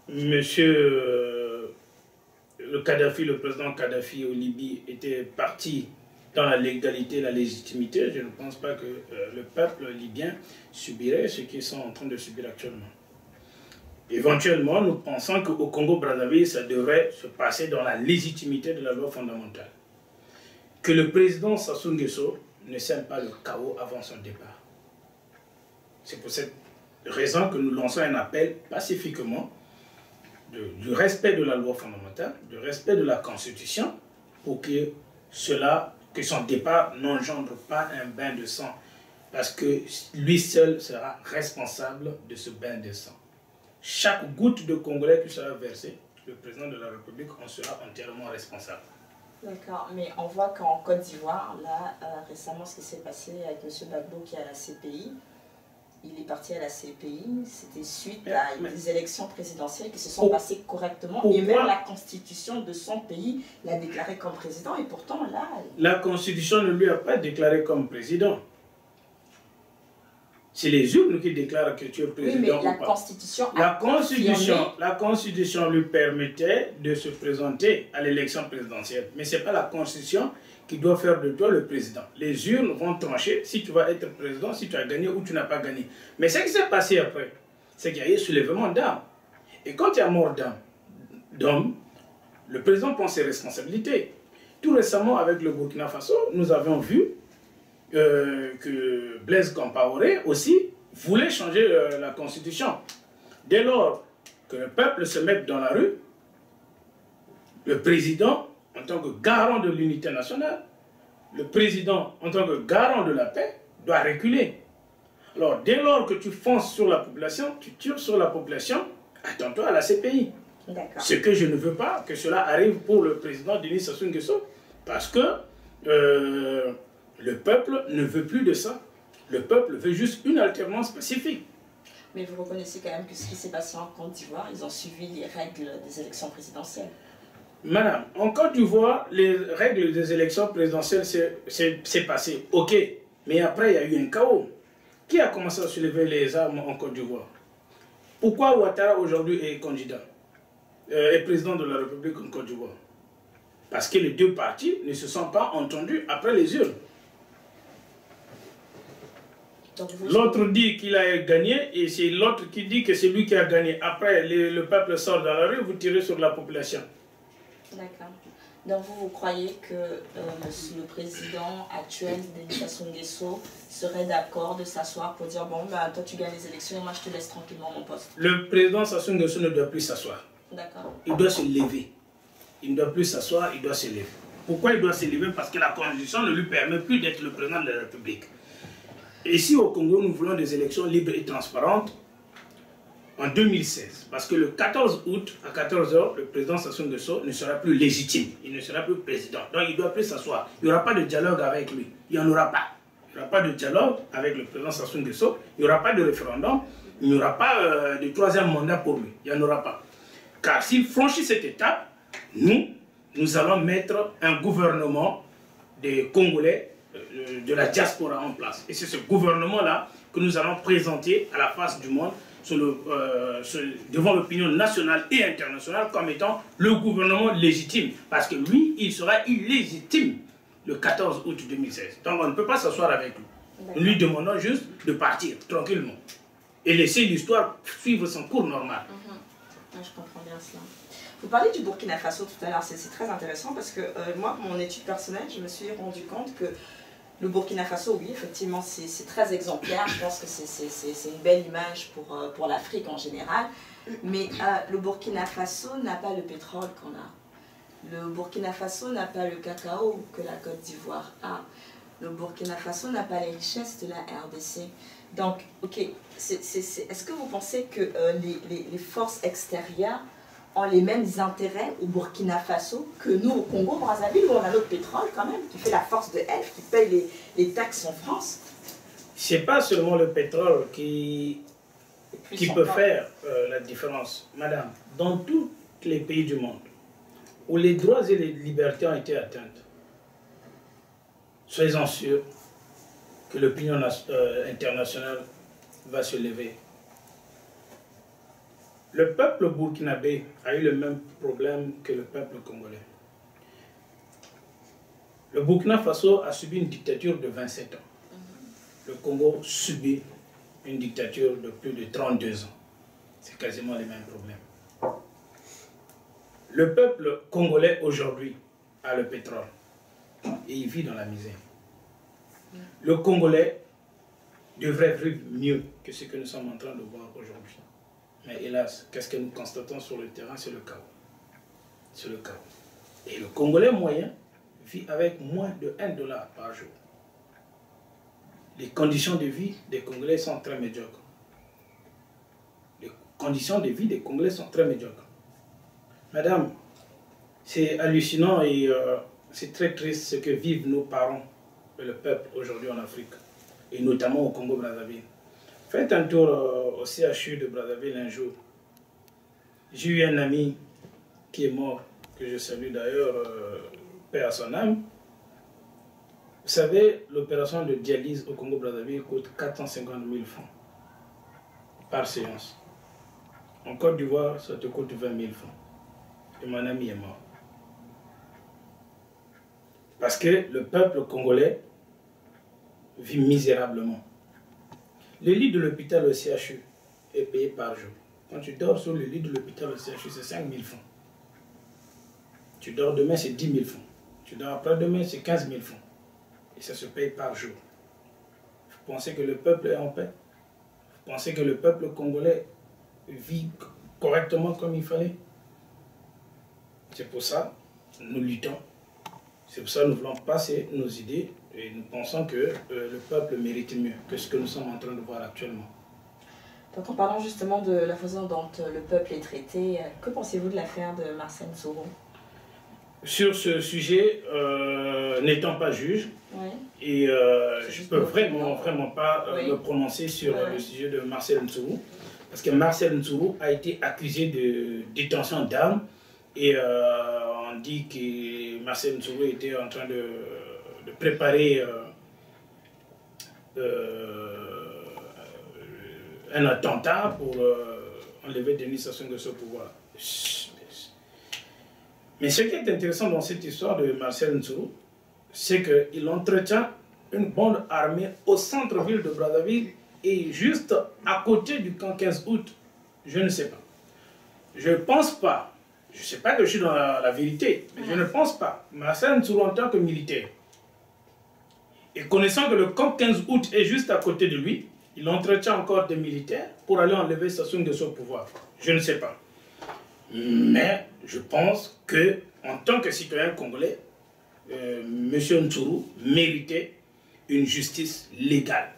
monsieur le Kadhafi, le président Kadhafi au Libye, était parti dans la légalité, la légitimité, je ne pense pas que le peuple libyen subirait ce qu'ils sont en train de subir actuellement. Éventuellement, nous pensons qu'au Congo-Brazzaville, ça devrait se passer dans la légitimité de la loi fondamentale. Que le président Sassou Nguesso ne sème pas le chaos avant son départ. C'est pour cette raison que nous lançons un appel pacifiquement du respect de la loi fondamentale, du respect de la Constitution, pour que son départ n'engendre pas un bain de sang, parce que lui seul sera responsable de ce bain de sang. Chaque goutte de Congolais qui sera versée, le président de la République en sera entièrement responsable. D'accord, mais on voit qu'en Côte d'Ivoire, là, récemment, ce qui s'est passé avec M. Gbagbo qui est à la CPI, il est parti à la CPI, c'était suite à des élections présidentielles qui se sont passées correctement, et même la constitution de son pays l'a déclaré comme président, et pourtant là... La constitution ne lui a pas déclaré comme président. C'est les urnes qui déclarent que tu es président. Oui, mais la Constitution la Constitution lui permettait de se présenter à l'élection présidentielle. Mais ce n'est pas la Constitution qui doit faire de toi le président. Les urnes vont trancher si tu vas être président, si tu as gagné ou tu n'as pas gagné. Mais ce qui s'est passé après, c'est qu'il y a eu soulèvement d'armes. Et quand il y a mort d'hommes, le président prend ses responsabilités. Tout récemment, avec le Burkina Faso, nous avons vu que Blaise Compaoré aussi voulait changer la constitution. Dès lors que le peuple se met dans la rue, le président, en tant que garant de l'unité nationale, le président, en tant que garant de la paix, doit reculer. Alors, dès lors que tu fonces sur la population, tu tires sur la population, attends-toi à la CPI. Ce que je ne veux pas que cela arrive pour le président Denis Sassou Nguesso, parce que le peuple ne veut plus de ça. Le peuple veut juste une alternance pacifique. Mais vous reconnaissez quand même que ce qui s'est passé en Côte d'Ivoire, ils ont suivi les règles des élections présidentielles. Madame, en Côte d'Ivoire, les règles des élections présidentielles c'est passé, ok. Mais après, il y a eu un chaos. Qui a commencé à soulever les armes en Côte d'Ivoire? Pourquoi Ouattara aujourd'hui est candidat, est président de la République en Côte d'Ivoire? Parce que les deux partis ne se sont pas entendus après les urnes. L'autre dit qu'il a gagné et c'est l'autre qui dit que c'est lui qui a gagné. Après, le peuple sort dans la rue, vous tirez sur la population. D'accord. Donc vous croyez que le président actuel, Denis Sassou Nguesso, serait d'accord de s'asseoir pour dire bon, bah, toi tu gagnes les élections et moi je te laisse tranquillement mon poste? Le président Sassou Nguesso ne doit plus s'asseoir. D'accord. Il doit se lever. Il ne doit plus s'asseoir, il doit se lever. Pourquoi il doit se lever? Parce que la Constitution ne lui permet plus d'être le président de la République. Et ici au Congo, nous voulons des élections libres et transparentes en 2016. Parce que le 14 août, à 14 h, le président Sassou Nguesso ne sera plus légitime. Il ne sera plus président. Donc il ne doit plus s'asseoir. Il n'y aura pas de dialogue avec lui. Il n'y en aura pas. Il n'y aura pas de dialogue avec le président Sassou Nguesso. Il n'y aura pas de référendum. Il n'y aura pas de troisième mandat pour lui. Il n'y en aura pas. Car s'il franchit cette étape, nous allons mettre un gouvernement des Congolais de la diaspora en place. Et c'est ce gouvernement-là que nous allons présenter à la face du monde devant l'opinion nationale et internationale comme étant le gouvernement légitime. Parce que lui, il sera illégitime le 14 août 2016. Donc on ne peut pas s'asseoir avec lui. Nous lui demandons juste de partir tranquillement et laisser l'histoire suivre son cours normal. Je comprends bien cela. Vous parlez du Burkina Faso tout à l'heure, c'est très intéressant parce que moi, mon étude personnelle, je me suis rendu compte que le Burkina Faso, oui, effectivement, c'est très exemplaire. Je pense que c'est une belle image pour l'Afrique en général. Mais le Burkina Faso n'a pas le pétrole qu'on a. Le Burkina Faso n'a pas le cacao que la Côte d'Ivoire a. Le Burkina Faso n'a pas les richesses de la RDC. Donc, ok, est-ce que vous pensez que les forces extérieures ont les mêmes intérêts au Burkina Faso que nous au Congo-Brazzaville, où on a notre pétrole quand même, qui fait la force de F, qui paye les taxes en France? C'est pas seulement le pétrole qui peut faire la différence. Madame, dans tous les pays du monde où les droits et les libertés ont été atteintes, soyez-en sûrs que l'opinion internationale va se lever. Le peuple burkinabé a eu le même problème que le peuple congolais. Le Burkina Faso a subi une dictature de 27 ans. Le Congo subit une dictature de plus de 32 ans. C'est quasiment les mêmes problèmes. Le peuple congolais aujourd'hui a le pétrole et il vit dans la misère. Le Congolais devrait vivre mieux que ce que nous sommes en train de voir aujourd'hui. Mais hélas, qu'est-ce que nous constatons sur le terrain? C'est le chaos. C'est le chaos. Et le Congolais moyen vit avec moins de 1 $ par jour. Les conditions de vie des Congolais sont très médiocres. Les conditions de vie des Congolais sont très médiocres. Madame, c'est hallucinant et c'est très triste ce que vivent nos parents et le peuple aujourd'hui en Afrique, et notamment au Congo-Brazzaville. Faites un tour au CHU de Brazzaville un jour. J'ai eu un ami qui est mort, que je salue d'ailleurs, paix à son âme. Vous savez, l'opération de dialyse au Congo-Brazzaville coûte 450 000 francs par séance. En Côte d'Ivoire, ça te coûte 20 000 francs. Et mon ami est mort. Parce que le peuple congolais vit misérablement. Le lit de l'hôpital au CHU est payé par jour. Quand tu dors sur le lit de l'hôpital au CHU, c'est 5 000 francs. Tu dors demain, c'est 10 000 francs. Tu dors après-demain, c'est 15 000 francs. Et ça se paye par jour. Vous pensez que le peuple est en paix? Vous pensez que le peuple congolais vit correctement comme il fallait? C'est pour ça que nous luttons. C'est pour ça que nous voulons passer nos idées et nous pensons que le peuple mérite mieux que ce que nous sommes en train de voir actuellement. Donc en parlant justement de la façon dont le peuple est traité, que pensez-vous de l'affaire de Marcel Ntshourou? Sur ce sujet, n'étant pas juge, oui. Et je ne peux vraiment pas me prononcer sur le sujet de Marcel Ntshourou, parce que Marcel Ntshourou a été accusé de détention d'armes, et on dit que Marcel Ntshourou était en train de préparer un attentat pour enlever Denis Sassou Nguesso au pouvoir. Mais ce qui est intéressant dans cette histoire de Marcel Ntshourou, c'est qu'il entretient une bande armée au centre-ville de Brazzaville et juste à côté du camp 15 août. Je ne sais pas. Je ne pense pas. Je ne sais pas que je suis dans la vérité, mais je ne pense pas. Marcel Ntshourou en tant que militaire, et connaissant que le camp 15 août est juste à côté de lui, il entretient encore des militaires pour aller enlever Sassou Nguesso au pouvoir. Je ne sais pas. Mais je pense que en tant que citoyen congolais, M. Ntshourou méritait une justice légale.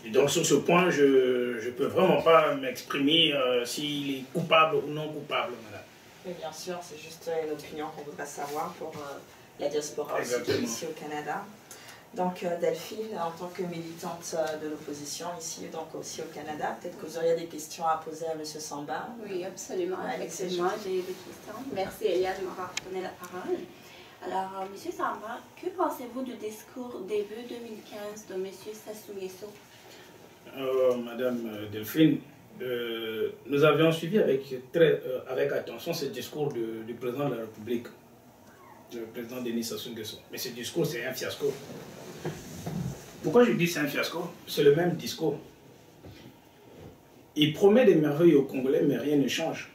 Et donc sur ce point, je ne peux vraiment pas m'exprimer s'il est coupable ou non coupable, madame. Mais bien sûr, c'est juste une opinion qu'on voudrait savoir pour la diaspora aussi, ici au Canada. Donc Delphine, en tant que militante de l'opposition ici, donc aussi au Canada, peut-être que vous auriez des questions à poser à M. Samba. Oui, absolument. Effectivement, j'ai des questions. Merci Elia de m'avoir donné la parole. Alors, M. Samba, que pensez-vous du discours début 2015 de M. Sassou Nguesso? Madame Delphine, nous avions suivi avec attention ce discours du président de la République, le président Denis Sassou Nguesso. Mais ce discours, c'est un fiasco. Pourquoi je dis c'est un fiasco? C'est le même discours. Il promet des merveilles aux Congolais, mais rien ne change.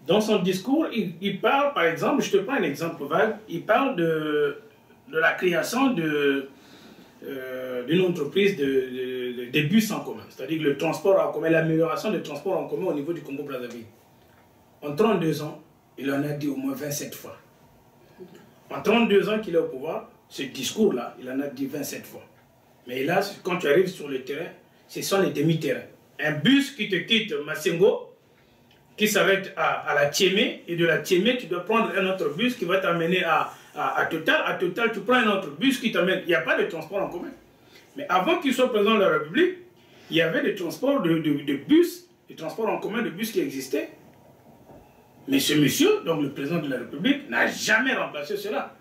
Dans son discours, il parle, par exemple, je te prends un exemple vague, il parle de la création d'une entreprise de bus en commun, c'est-à-dire le transport en commun, l'amélioration des transports en commun au niveau du Congo-Brazzaville. En 32 ans, il en a dit au moins 27 fois. En 32 ans qu'il est au pouvoir, ce discours-là, il en a dit 27 fois. Mais là, quand tu arrives sur le terrain, ce sont les demi-terrains. Un bus qui te quitte Massengo, qui s'arrête à la Tiémé, et de la Tiémé, tu dois prendre un autre bus qui va t'amener à Total. À Total, tu prends un autre bus qui t'amène. Il n'y a pas de transport en commun. Mais avant qu'il soit président de la République, il y avait des transports de bus, des transports en commun de bus qui existaient. Mais ce monsieur, donc le président de la République, n'a jamais remplacé cela.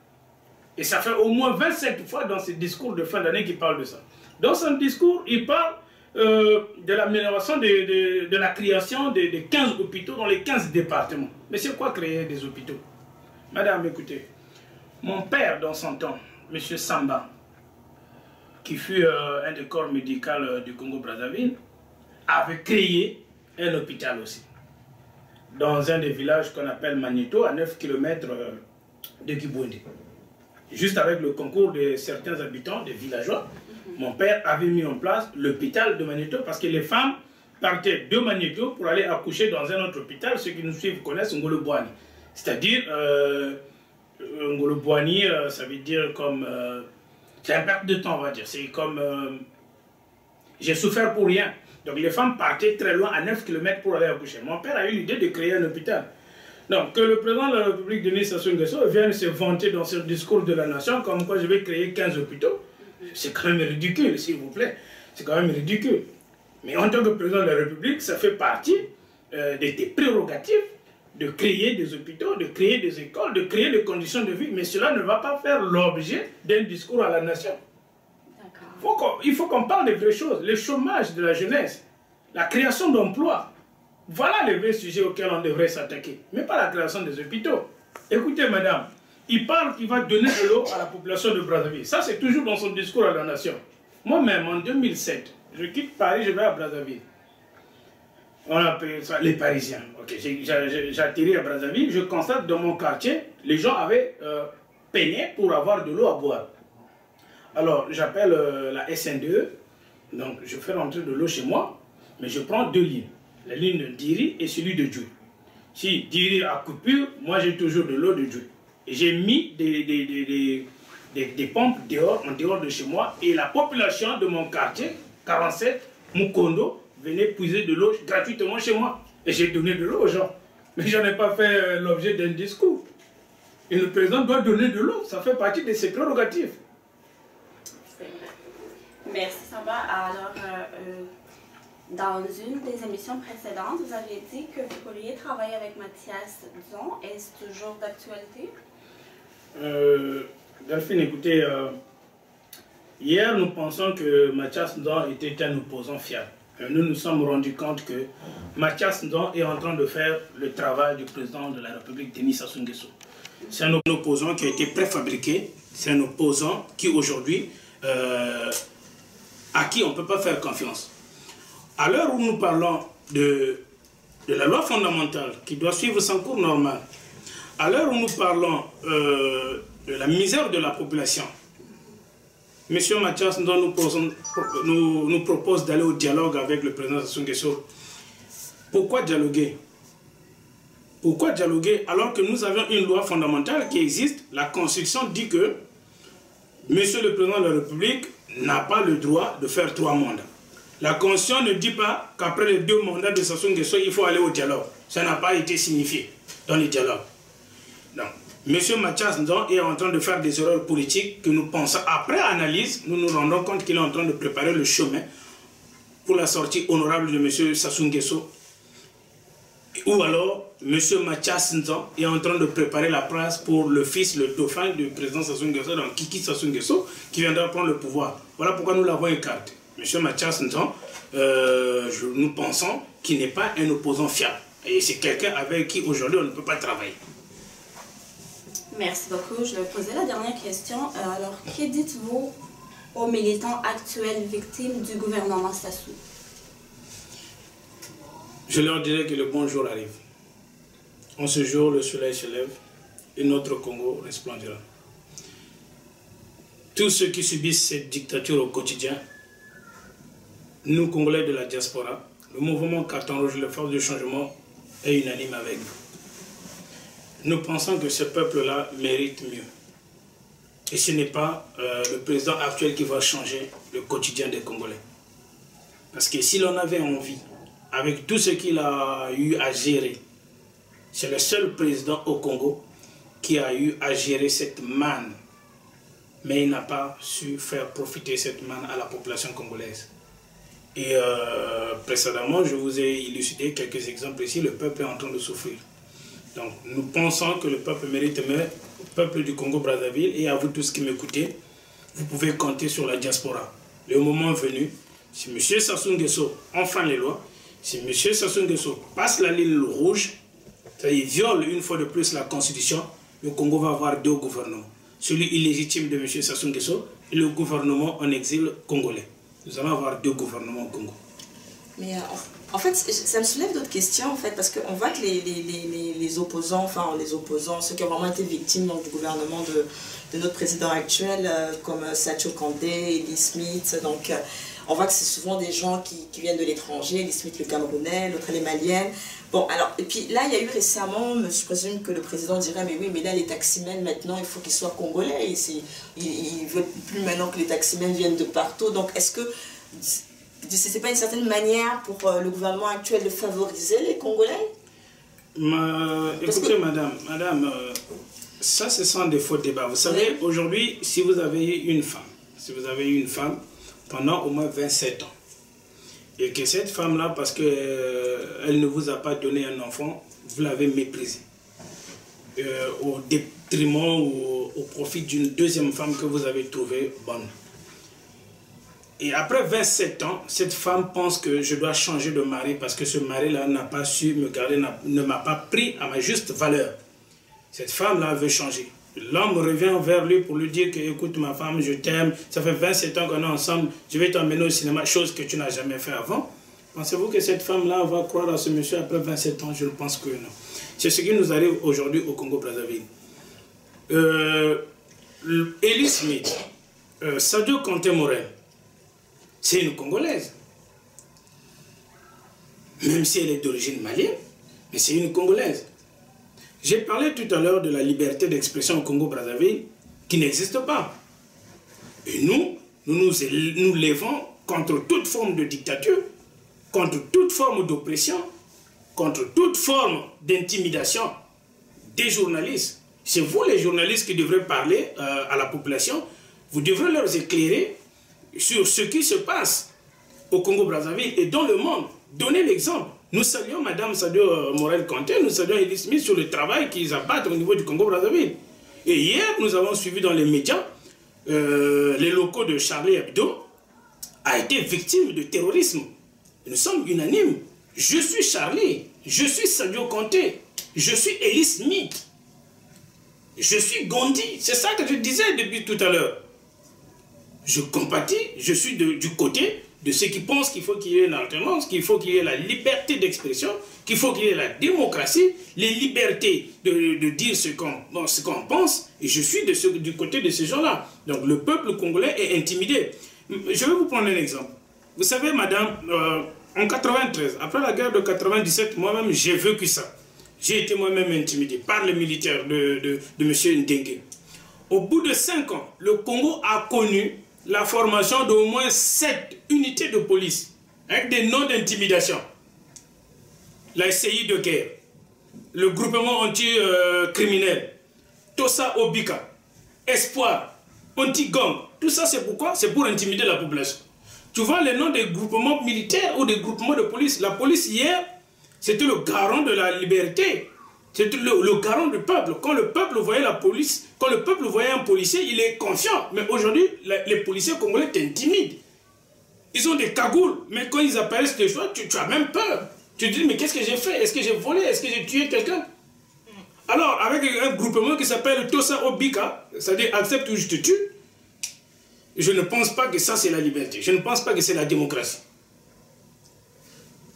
Et ça fait au moins 27 fois dans ses discours de fin d'année qu'il parle de ça. Dans son discours, il parle de l'amélioration de la création de 15 hôpitaux dans les 15 départements. Mais c'est quoi créer des hôpitaux? Madame, écoutez, mon père dans son temps, M. Samba, qui fut un des corps médicaux du Congo-Brazzaville, avait créé un hôpital aussi. Dans un des villages qu'on appelle Magneto, à 9 km de Kiboundi. Juste avec le concours de certains habitants, des villageois, mon père avait mis en place l'hôpital de Magneto parce que les femmes partaient de Magneto pour aller accoucher dans un autre hôpital. Ceux qui nous suivent connaissent Ngolo Bouani. C'est-à-dire, Ngolo Bouani, ça veut dire comme... c'est un perte de temps, on va dire. C'est comme... j'ai souffert pour rien. Donc les femmes partaient très loin, à 9 km pour aller accoucher. Mon père a eu l'idée de créer un hôpital. Donc que le président de la République, Denis Sassou Nguesso, vienne se vanter dans ce discours de la nation comme quoi je vais créer 15 hôpitaux, c'est quand même ridicule, s'il vous plaît. C'est quand même ridicule. Mais en tant que président de la République, ça fait partie de tes prérogatives de créer des hôpitaux, de créer des écoles, de créer des conditions de vie. Mais cela ne va pas faire l'objet d'un discours à la nation. Il faut qu'on parle des vraies choses. Le chômage de la jeunesse, la création d'emplois. Voilà les vrais sujets auxquels on devrait s'attaquer. Mais pas la création des hôpitaux. Écoutez, madame, il parle qu'il va donner de l'eau à la population de Brazzaville. Ça, c'est toujours dans son discours à la nation. Moi-même, en 2007, je quitte Paris, je vais à Brazzaville. On appelle ça les Parisiens. Okay. J'atterris à Brazzaville, je constate dans mon quartier, les gens avaient peiné pour avoir de l'eau à boire. Alors, j'appelle la SN2, donc je fais rentrer de l'eau chez moi, mais je prends 2 lignes. La ligne de Diri et celui de Djou. Si Diri a coupure, moi j'ai toujours de l'eau de Djou. Et j'ai mis des pompes dehors, en dehors de chez moi, et la population de mon quartier, 47, Mukondo, venait puiser de l'eau gratuitement chez moi. Et j'ai donné de l'eau aux gens. Mais je n'ai pas fait l'objet d'un discours. Et le président doit donner de l'eau, ça fait partie de ses prérogatives. Merci Samba. Alors, dans une des émissions précédentes, vous avez dit que vous pourriez travailler avec Mathias Nzon. Est-ce toujours d'actualité? Delphine, écoutez, hier nous pensons que Mathias Nzon était un opposant fiable. Nous nous sommes rendus compte que Mathias Nzon est en train de faire le travail du président de la République, Denis Sassou Nguesso. C'est un opposant qui a été préfabriqué, c'est un opposant qui aujourd'hui, à qui on ne peut pas faire confiance. À l'heure où nous parlons de la loi fondamentale qui doit suivre son cours normal, à l'heure où nous parlons de la misère de la population, M. Mathias Nzon nous propose d'aller au dialogue avec le président Sassou Nguesso. Pourquoi dialoguer? Pourquoi dialoguer alors que nous avons une loi fondamentale qui existe? La Constitution dit que M. le président de la République n'a pas le droit de faire 3 mandats. La Constitution ne dit pas qu'après les 2 mandats de Sassou Nguesso, il faut aller au dialogue. Ça n'a pas été signifié dans les dialogues. Donc, M. Mathias Nzon est en train de faire des erreurs politiques que nous pensons, après analyse, nous nous rendons compte qu'il est en train de préparer le chemin pour la sortie honorable de M. Sassou Nguesso. Ou alors, M. Mathias Nzon est en train de préparer la place pour le fils, le dauphin du président Sassou Nguesso, donc Kiki Sassou Nguesso, qui viendra prendre le pouvoir. Voilà pourquoi nous l'avons écarté. M. Mathias Nzon, nous pensons qu'il n'est pas un opposant fiable. Et c'est quelqu'un avec qui aujourd'hui on ne peut pas travailler. Merci beaucoup. Je vais vous poser la dernière question. Alors, que dites-vous aux militants actuels victimes du gouvernement Sassou? Je leur dirais que le bon jour arrive. En ce jour, le soleil se lève et notre Congo resplendira. Tous ceux qui subissent cette dictature au quotidien, nous, Congolais de la diaspora, le mouvement Carton Rouge, les forces du changement, est unanime avec nous. Nous pensons que ce peuple-là mérite mieux. Et ce n'est pas le président actuel qui va changer le quotidien des Congolais. Parce que si l'on avait envie, avec tout ce qu'il a eu à gérer, c'est le seul président au Congo qui a eu à gérer cette manne. Mais il n'a pas su faire profiter cette manne à la population congolaise. Et précédemment, je vous ai illustré quelques exemples ici, le peuple est en train de souffrir. Donc nous pensons que le peuple mérite mieux, le peuple du Congo-Brazzaville, et à vous tous qui m'écoutez, vous pouvez compter sur la diaspora. Le moment venu, si M. Sassou Nguesso enfreint les lois, si M. Sassou Nguesso passe la ligne rouge, c'est-à-dire viole une fois de plus la Constitution, le Congo va avoir 2 gouvernements. Celui illégitime de M. Sassou Nguesso et le gouvernement en exil congolais. Nous allons avoir 2 gouvernements au Congo. Mais en fait, ça me soulève d'autres questions, en fait, parce qu'on voit que les opposants, ceux qui ont vraiment été victimes donc, du gouvernement de notre président actuel, comme Sadio Kandé, Elie Smith, donc on voit que c'est souvent des gens qui viennent de l'étranger, Elie Smith le Camerounais, l'autre elle est malienne. Bon, alors, et puis là, il y a eu récemment, je présume que le président dirait, mais oui, mais là, les taximens, maintenant, il faut qu'ils soient congolais. Il ne veut plus maintenant que les taximens viennent de partout. Donc, est-ce que ce n'est pas une certaine manière pour le gouvernement actuel de favoriser les Congolais? Écoutez, madame, ça, ce sont des faux débats. Vous savez, aujourd'hui, si vous avez une femme pendant au moins 27 ans, et que cette femme-là, parce qu'elle ne vous a pas donné un enfant, vous l'avez méprisée. Au détriment ou au profit d'une deuxième femme que vous avez trouvée bonne. Et après 27 ans, cette femme pense que je dois changer de mari parce que ce mari-là n'a pas su me garder, ne m'a pas pris à ma juste valeur. Cette femme-là veut changer. l'homme revient vers lui pour lui dire que, écoute ma femme, je t'aime, ça fait 27 ans qu'on est ensemble, je vais t'emmener au cinéma, chose que tu n'as jamais fait avant. Pensez-vous que cette femme-là va croire à ce monsieur après 27 ans? Je ne pense que non. C'est ce qui nous arrive aujourd'hui au Congo-Brazzaville. Ellie Smith, Sadio Kanté-Morel, c'est une Congolaise. Même si elle est d'origine malienne, mais c'est une Congolaise. J'ai parlé tout à l'heure de la liberté d'expression au Congo-Brazzaville qui n'existe pas. Et nous levons contre toute forme de dictature, contre toute forme d'oppression, contre toute forme d'intimidation des journalistes. C'est vous les journalistes qui devrez parler à la population. Vous devrez leur éclairer sur ce qui se passe au Congo-Brazzaville et dans le monde. Donnez l'exemple. Nous saluons Mme Sadio Morel-Kanté, nous saluons Ellie Smith sur le travail qu'ils abattent au niveau du Congo-Brazzaville. Et hier, nous avons suivi dans les médias, les locaux de Charlie Hebdo a été victime de terrorisme. Nous sommes unanimes. Je suis Charlie, je suis Sadio Kanté, je suis Ellie Smith, je suis Gandhi. C'est ça que je disais depuis tout à l'heure. Je compatis, je suis du côté de ceux qui pensent qu'il faut qu'il y ait une alternance, qu'il faut qu'il y ait la liberté d'expression, qu'il faut qu'il y ait la démocratie, les libertés de dire ce qu'on pense. Et je suis du côté de ces gens-là. Donc le peuple congolais est intimidé. Je vais vous prendre un exemple. Vous savez, madame, en 93, après la guerre de 97, moi-même, j'ai vécu ça. J'ai été moi-même intimidé par les militaires de M. Ndengue. Au bout de 5 ans, le Congo a connu la formation d'au moins 7 unités de police avec des noms d'intimidation. La SCI de guerre, le groupement anti-criminel, Tosa Obika, Espoir, Anti-Gang. Tout ça, c'est pourquoi? C'est pour intimider la population. Tu vois les noms des groupements militaires ou des groupements de police. La police hier, c'était le garant de la liberté. C'était le garant du peuple. Quand le peuple voyait la police, quand le peuple voyait un policier, il est confiant. Mais aujourd'hui, les policiers congolais t'intimident. Ils ont des cagoules. Mais quand ils apparaissent des choses, tu as même peur. Tu te dis, mais qu'est-ce que j'ai fait? Est-ce que j'ai volé? Est-ce que j'ai tué quelqu'un? Alors, avec un groupement qui s'appelle Tosa Obika, c'est-à-dire accepte ou je te tue, je ne pense pas que ça c'est la liberté. Je ne pense pas que c'est la démocratie.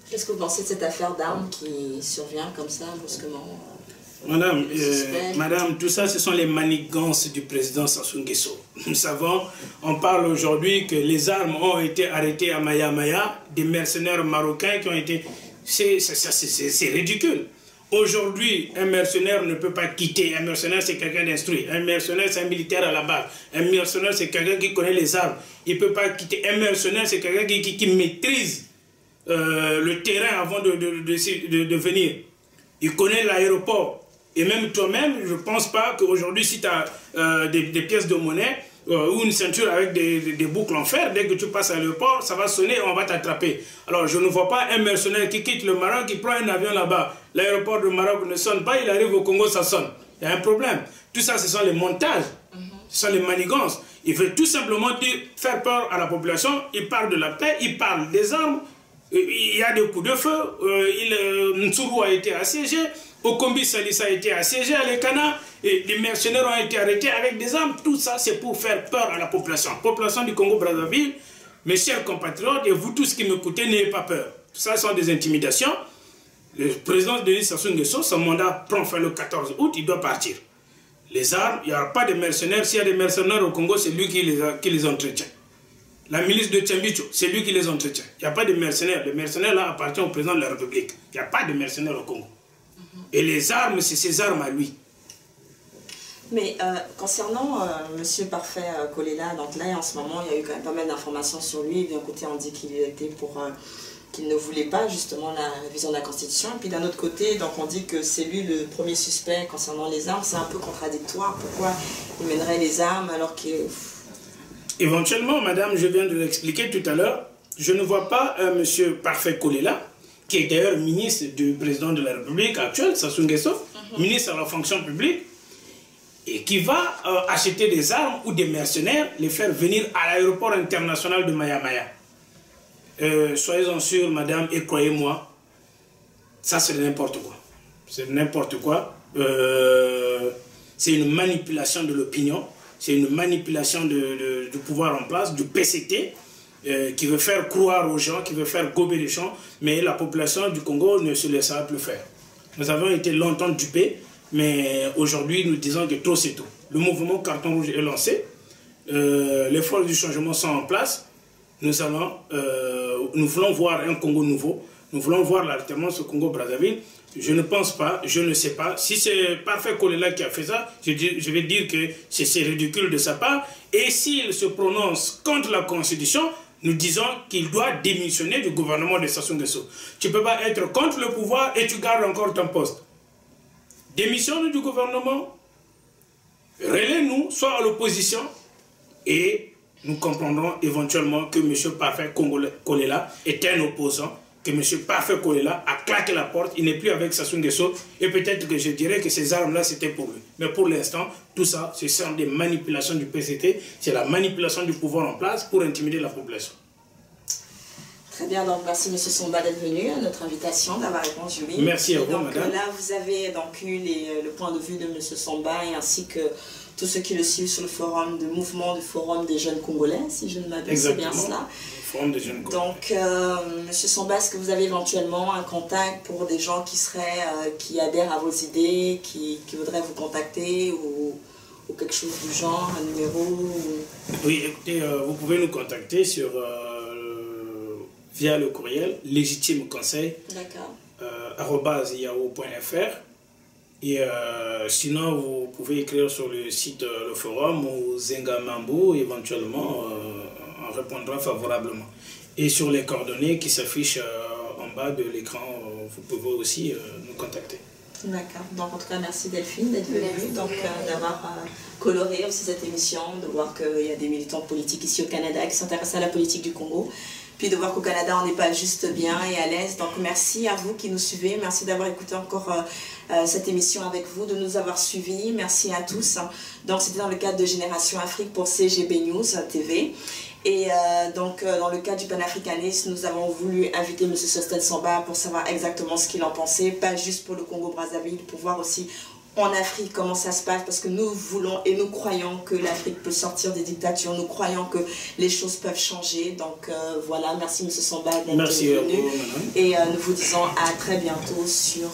Qu'est-ce que vous pensez de cette affaire d'armes qui survient comme ça, brusquement? Madame, tout ça, ce sont les manigances du président Sassou Nguesso. Nous savons, on parle aujourd'hui que les armes ont été arrêtées à Maya Maya, des mercenaires marocains qui ont été... C'est ridicule. Aujourd'hui, un mercenaire ne peut pas quitter. Un mercenaire, c'est quelqu'un d'instruit. Un mercenaire, c'est un militaire à la base. Un mercenaire, c'est quelqu'un qui connaît les armes. Il ne peut pas quitter. Un mercenaire, c'est quelqu'un qui maîtrise le terrain avant de venir. Il connaît l'aéroport. Et même toi-même, je ne pense pas qu'aujourd'hui, si tu as des pièces de monnaie ou une ceinture avec des boucles en fer, dès que tu passes à l'aéroport, ça va sonner et on va t'attraper. Alors, je ne vois pas un mercenaire qui quitte le Maroc, qui prend un avion là-bas. L'aéroport du Maroc ne sonne pas, il arrive au Congo, ça sonne. Il y a un problème. Tout ça, ce sont les montages. Ce sont les manigances. Il veut tout simplement faire peur à la population. Il parle de la paix, il parle des armes. Il y a des coups de feu. Ntsuru a été assiégé. Okombi Salissa a été assiégé à l'Ekana. Et des mercenaires ont été arrêtés avec des armes. Tout ça, c'est pour faire peur à la population. Population du Congo-Brazzaville, mes chers compatriotes, et vous tous qui m'écoutez, n'ayez pas peur. Tout ça sont des intimidations. Le président Denis Sassou Nguesso, son mandat prend fin le 14 août, il doit partir. Les armes, il n'y aura pas de mercenaires. S'il y a des mercenaires au Congo, c'est lui qui les entretient. La milice de Tchambicho, c'est lui qui les entretient. Il n'y a pas de mercenaires. Les mercenaires là appartiennent au président de la République. Il n'y a pas de mercenaires au Congo. Et les armes, c'est ses armes à lui. Mais concernant M. Parfait Kolela, donc là en ce moment il y a eu quand même pas mal d'informations sur lui. D'un côté on dit qu'il était qu'il ne voulait pas justement la révision de la Constitution. Et puis d'un autre côté, donc on dit que c'est lui le premier suspect concernant les armes. C'est un peu contradictoire. Pourquoi il mènerait les armes alors que... Éventuellement, madame, je viens de l'expliquer tout à l'heure, je ne vois pas M. Parfait Kolela, qui est d'ailleurs ministre du président de la République actuel, Sassou Nguesso, ministre à la fonction publique, et qui va acheter des armes ou des mercenaires, les faire venir à l'aéroport international de Maya Maya. Soyez-en sûrs, madame, et croyez-moi, ça c'est n'importe quoi. C'est n'importe quoi. c'est une manipulation de l'opinion, c'est une manipulation du pouvoir en place, du PCT, qui veut faire croire aux gens, qui veut faire gober les gens, mais la population du Congo ne se laissera plus faire. Nous avons été longtemps dupés, mais aujourd'hui nous disons que trop c'est tout. Le mouvement Carton Rouge est lancé, les forces du changement sont en place, nous voulons voir un Congo nouveau, nous voulons voir l'alternance au Congo-Brazzaville. Je ne pense pas, je ne sais pas. Si c'est Parfait Kolela qui a fait ça, je vais dire que c'est ridicule de sa part. Et s'il se prononce contre la Constitution, nous disons qu'il doit démissionner du gouvernement de Sassou Nguesso. Tu ne peux pas être contre le pouvoir et tu gardes encore ton poste. Démissionne du gouvernement, relaie-nous, soit à l'opposition, et nous comprendrons éventuellement que M. Parfait Kolela est un opposant, que M. Parfait Kolela a claqué la porte, il n'est plus avec Sassou Nguesso, et peut-être que je dirais que ces armes-là, c'était pour lui. Mais pour l'instant, tout ça, ce sont des manipulations du PCT, c'est la manipulation du pouvoir en place pour intimider la population. Très bien, donc merci M. Somba d'être venu à notre invitation, d'avoir répondu oui. Merci à vous, madame. Là, vous avez donc eu le point de vue de M. Somba et ainsi que tous ceux qui le suivent sur le forum de mouvement, du forum des jeunes Congolais, si je ne m'abuse, c'est bien cela. Des jeunes donc, M. Somba, est-ce que vous avez éventuellement un contact pour des gens qui adhèrent à vos idées, qui voudraient vous contacter ou quelque chose du genre, un numéro Oui, écoutez, vous pouvez nous contacter via le courriel légitimeconseil@yahoo.fr et sinon vous pouvez écrire sur le site le forum ou Zenga Mambo, éventuellement on répondra favorablement. Et sur les coordonnées qui s'affichent en bas de l'écran, vous pouvez aussi nous contacter. D'accord. Donc en tout cas, merci Delphine d'être venue, d'avoir coloré aussi cette émission, de voir qu'il y a des militants politiques ici au Canada qui s'intéressent à la politique du Congo. Puis de voir qu'au Canada, on n'est pas juste bien et à l'aise. Donc merci à vous qui nous suivez. Merci d'avoir écouté encore cette émission avec vous, de nous avoir suivis. Merci à tous. Donc c'était dans le cadre de Génération Afrique pour CGB News TV. Et donc dans le cadre du panafricanisme, nous avons voulu inviter M. Sosthène Samba pour savoir exactement ce qu'il en pensait. Pas juste pour le Congo-Brazzaville, pour voir aussi en Afrique comment ça se passe, parce que nous voulons et nous croyons que l'Afrique peut sortir des dictatures, nous croyons que les choses peuvent changer. Donc voilà, merci M. Samba d'être venu. Et nous vous disons à très bientôt sur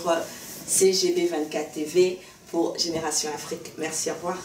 CGB 24 TV pour Génération Afrique. Merci, au revoir.